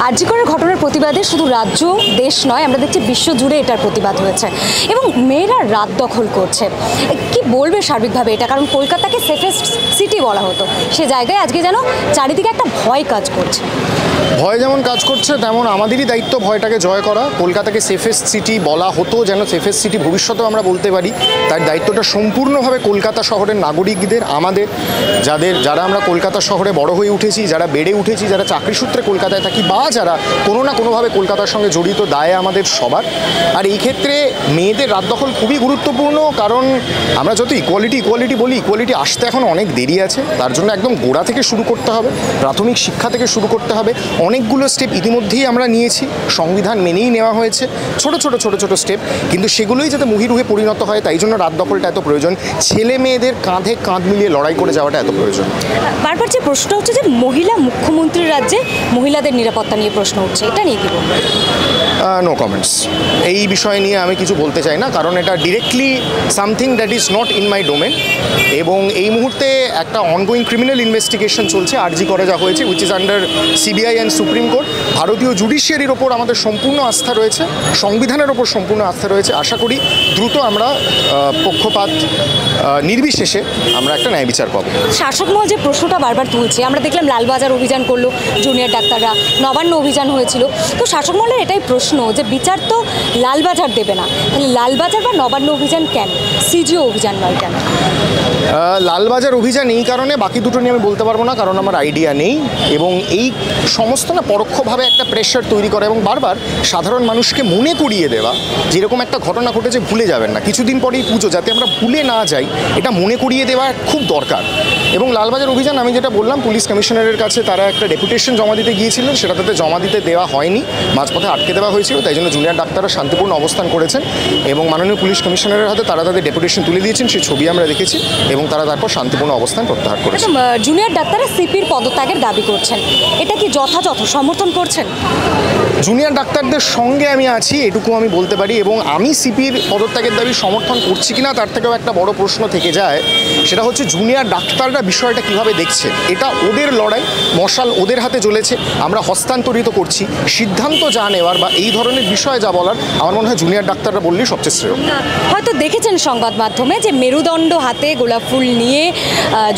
আরজি করের ঘটনার প্রতিবাদে শুধু রাজ্য দেশ নয়, আমরা দেখছি বিশ্ব জুড়ে এটার প্রতিবাদ হয়েছে এবং মেয়েরা রাত দখল করছে। কি বলবে সার্বিকভাবে এটা? কারণ কলকাতাকে সেফেস্ট সিটি বলা হতো, সে জায়গায় আজকে যেন চারিদিকে একটা ভয় কাজ করছে। ভয় যেমন কাজ করছে তেমন আমাদেরই দায়িত্ব ভয়টাকে জয় করা। কলকাতাকে সেফেস্ট সিটি বলা হতো, যেন সেফেস্ট সিটি ভবিষ্যতেও আমরা বলতে পারি। তার দায়িত্বটা সম্পূর্ণভাবে কলকাতা শহরের নাগরিকদের, আমাদের, যারা আমরা কলকাতা শহরে বড় হয়ে উঠেছি, যারা বেড়ে উঠেছি, যারা চাকরি সূত্রে কলকাতায় থাকি, বা যারা কোনো না কোনোভাবে কলকাতার সঙ্গে জড়িত, দায় আমাদের সবার। আর এই ক্ষেত্রে মেয়েদের রাত দখল খুবই গুরুত্বপূর্ণ, কারণ আমরা যত ইকুয়ালিটি বলি, ইকুয়ালিটি আসতে এখন অনেক দেরি আছে। তার জন্য একদম গোড়া থেকে শুরু করতে হবে, প্রাথমিক শিক্ষা থেকে শুরু করতে হবে। অনেকগুলো স্টেপ ইতিমধ্যেই আমরা নিয়েছি, সংবিধান মেনেই নেওয়া হয়েছে, ছোট ছোট স্টেপ, কিন্তু সেগুলোই যাতে মুহিরুহে পরিণত হয়, তাই জন্য রাত দখলটা এত প্রয়োজন। ছেলে মেয়েদের কাঁধে কাঁধ মিলিয়ে লড়াই করে যাওয়াটা এত প্রয়োজন। বারবার যে প্রশ্ন হচ্ছে যে মহিলা মুখ্যমন্ত্রীর রাজ্যে মহিলাদের নিরাপত্তা নিয়ে প্রশ্ন উঠছে, এটা নিয়ে কি বলবেন? No comments. এই বিষয় নিয়ে আমি কিছু বলতে চাই না, কারণ এটা directly something that is not in my domain. এবং এই মুহূর্তে একটা অনগোয়িং ক্রিমিনাল ইনভেস্টিগেশন চলছে আরজি করে যা হয়েছে, which is under CBI and supreme court. ভারতীয় জুডিশিয়ারির ওপর আমাদের সম্পূর্ণ আস্থা রয়েছে, সংবিধানের ওপর সম্পূর্ণ আস্থা রয়েছে। আশা করি দ্রুত আমরা পক্ষপাত নির্বিশেষে আমরা একটা ন্যায় বিচার পাবো। শাসক মহল যে প্রশ্নটা বারবার তুলছে, আমরা দেখলাম লালবাজার অভিযান করলো জুনিয়র ডাক্তাররা, নবান্ন অভিযান হয়েছিল, তো শাসক মহলের এটাই প্রশ্ন যে বিচার তো লালবাজার দেবে না, তাহলে লালবাজার বা নবান্ন অভিযান কেন, সিজিও অভিযান নয় কেন? লালবাজার অভিযান এই কারণে, বাকি দুটো নিয়ে আমি বলতে পারবো না, কারণ আমার আইডিয়া নেই। এবং এই সমস্ত না পরোক্ষভাবে একটা প্রেশার তৈরি করে এবং বারবার সাধারণ মানুষকে মনে করিয়ে দেওয়া, যেরকম একটা ঘটনা ঘটেছে ভুলে যাবেন না, কিছুদিন পরেই পুজো, যাতে আমরা ভুলে না যাই, এটা মনে করিয়ে দেওয়া খুব দরকার। এবং লালবাজার অভিযান আমি যেটা বললাম, পুলিশ কমিশনারের কাছে তারা একটা ডেপুটেশন জমা দিতে গিয়েছিলেন, সেটা তাতে জমা দিতে দেওয়া হয়নি, মাঝপথে আটকে দেওয়া হয়েছিল। তাই জন্য জুনিয়র ডাক্তাররা শান্তিপূর্ণ অবস্থান করেছেন এবং মাননীয় পুলিশ কমিশনারের হাতে তারা তাদের ডেপুটেশন তুলে দিয়েছেন, সেই ছবি আমরা দেখেছি, এবং তারা তারপর শান্তিপূর্ণ অবস্থান প্রত্যাহার করেছেন। জুনিয়র ডাক্তাররা সিপির পদত্যাগের দাবি করছেন, এটা কি যথাযথ সমর্থন করছেন? জুনিয়র ডাক্তারদের সঙ্গে আমি আছি, এটুকু আমি বলতে পারি। এবং আমি সিপির পদত্যাগের দাবি সমর্থন করছি কিনা তার থেকেও একটা বড় প্রশ্ন থেকে যায়, সেটা হচ্ছে জুনিয়র ডাক্তাররা বিষয়টা কিভাবে দেখছে। এটা ওদের লড়াই, মশাল ওদের হাতে জ্বলেছে, আমরা হস্তান্তরিত করছি। সিদ্ধান্ত যা নেওয়ার বা এই ধরনের বিষয়ে যা বলার, আমার মনে হয় জুনিয়র ডাক্তাররা বললেই সবচেয়ে শ্রেয়। হয়তো দেখেছেন সংবাদ মাধ্যমে যে মেরুদণ্ড হাতে গোলাপ ফুল নিয়ে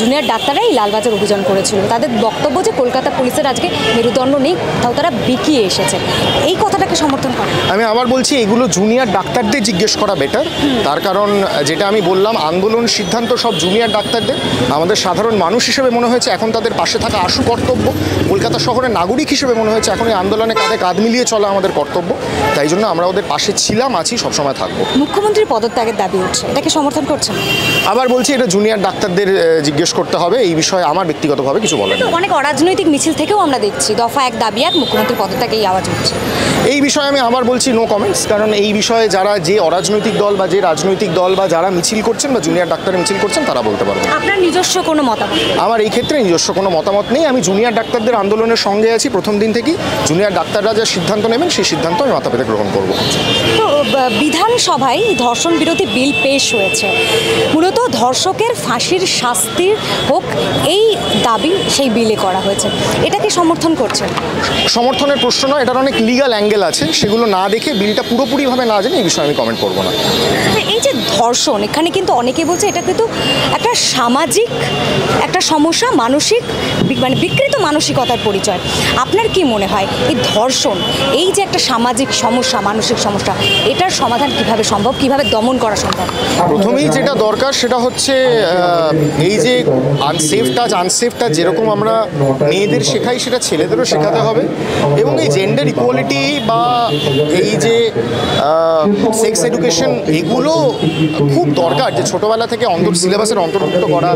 জুনিয়র ডাক্তাররাই লালবাজার অভিযান করেছিল। তাদের বক্তব্য যে কলকাতা পুলিশের আজকে মেরুদণ্ড নেই, তাও তারা বিকিয়ে এসেছে। এই কথাটাকে সমর্থন করে আমি আবার বলছি, এগুলো জুনিয়র ডাক্তারদের জিজ্ঞেস করা বেটার। তার কারণ যেটা আমি বললাম, আন্দোলন সিদ্ধান্ত সব জুনিয়র ডাক্তারদের। আমাদের সাধারণ মানুষ হিসেবে মনে হয়েছে এখন তাদের পাশে থাকা আশু কর্তব্য, কলকাতা শহরের নাগরিক হিসেবে মনে হয়েছে এখন এই আন্দোলনে কাঁধে কাঁধ মিলিয়ে চলা আমাদের কর্তব্য। তাই জন্য আমরা ওদের পাশে ছিলাম, আছি, সবসময় থাকবো। মুখ্যমন্ত্রীর পদত্যাগের দাবি উঠছে, এটাকে সমর্থন করছেন? আবার বলছি, এটা জুনিয়র ডাক্তারদের জিজ্ঞেস করতে হবে, এই বিষয়ে আমার ব্যক্তিগতভাবে কিছু বলেন। অনেক অরাজনৈতিক মিছিল থেকেও আমরা দেখছি দফা এক দাবি এক, মুখ্যমন্ত্রীর পদত্যাগে এই আওয়াজ উঠছে। এই বিষয়ে আমি আবার বলছি নো কমেন্টস, কারণ এই বিষয়ে যারা যে অরাজনৈতিক দল বা যে রাজনৈতিক দল বা যারা মিছিল করছেন বা জুনিয়র ডাক্তার মিছিল করছেন তারা বলতে পারবেন। আপনার নিজস্ব কোনো মতামত? আমার এই ক্ষেত্রে নিজস্ব কোনো মতামত নেই। আমি জুনিয়র ডাক্তারদের আন্দোলনের সঙ্গে আছি প্রথম দিন থেকেই। জুনিয়র ডাক্তাররা যা সিদ্ধান্ত নেবেন সেই সিদ্ধান্ত আমি মাথা পেতে গ্রহণ করব। তো বিধানসভায় ধর্ষণ বিরোধী বিল পেশ হয়েছে, মূলত ধর্ষকের ফাঁসির শাস্তি হোক এই দাবি সেই বিলে করা হয়েছে, এটাকে সমর্থন করছেন? সমর্থনের প্রশ্ন নয়, এটার অনেক লিগ্যাল অ্যাঙ্গেল আছে, সেগুলো না দেখে, বিলটা পুরোপুরিভাবে না জেনে এই বিষয়ে আমি কমেন্ট করবো না। এই যে ধর্ষণ, এখানে কিন্তু অনেকে বলছে এটা কিন্তু একটা সামাজিক একটা সমস্যা, মানসিক মানে বিকৃত মানসিকতার পরিচয়। আপনার কি মনে হয় এই ধর্ষণ, এই যে একটা সামাজিক সমস্যা, মানসিক সমস্যা, এটার সমাধান কিভাবে সম্ভব, কিভাবে দমন করা সম্ভব? প্রথমেই যেটা দরকার সেটা হচ্ছে এই যে আনসেফ টাচ যেরকম আমরা মেয়েদের শেখাই, সেটা ছেলেদেরও শেখাতে হবে। এবং এই জেন্ডার ইকুয়ালিটি বা এই যে সেক্স এডুকেশন, এগুলো খুব দরকার যে ছোটোবেলা থেকে সিলেবাসের অন্তর্ভুক্ত করা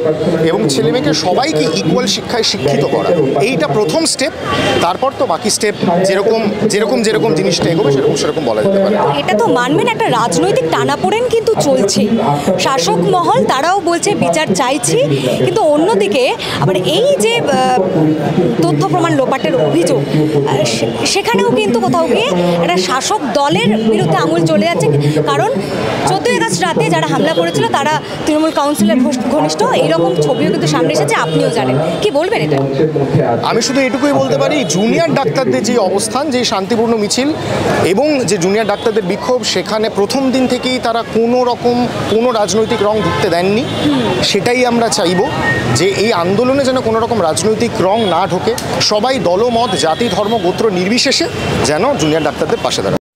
এবং ছেলেমেয়েকে সবাইকে ইকুয়াল শিক্ষায় শিক্ষিত করা, এইটা প্রথম স্টেপ। তারপর তো বাকি স্টেপ যেরকম জিনিসটা এগোবে সেরকম বলা যেতে পারে। এটা তো মানবেন একটা রাজনৈতিক টানাপোড়েন কিন্তু চলছে, শাসক মহল তারাও বলছে বিচার চাইছি, কিন্তু অন্যদিকে আবার এই যে তথ্য প্রমাণ লোপাটের অভিযোগ, সেখানেও কিন্তু কোথাও গিয়ে একটা শাসক দলের বিরুদ্ধে আঙুল চলে যাচ্ছে। কারণ 14ই আগস্ট রাতে যারা হামলা করেছিল তারা তৃণমূল কাউন্সিলর ঘনিষ্ঠ, এইরকম ছবিও কিন্তু সামনে এসেছে, আপনিও জানেন। কি বলবেন এটা? আমি শুধু এটুকুই বলতে পারি, জুনিয়র ডাক্তারদের যে অবস্থান, যে শান্তিপূর্ণ মিছিল এবং যে জুনিয়র ডাক্তারদের বিক্ষোভ, সেখানে প্রথম দিন থেকেই তারা কোনো রাজনৈতিক রং ঢুকতে দেননি। সেটাই আমরা চাইব যে এই আন্দোলনে যেন কোনো রকম রাজনৈতিক রং না ঢোকে, সবাই দলমত, জাতি, ধর্ম, গোত্র নির্বিশেষে যেন জুনিয়র ডাক্তারদের পাশে দাঁড়ায়।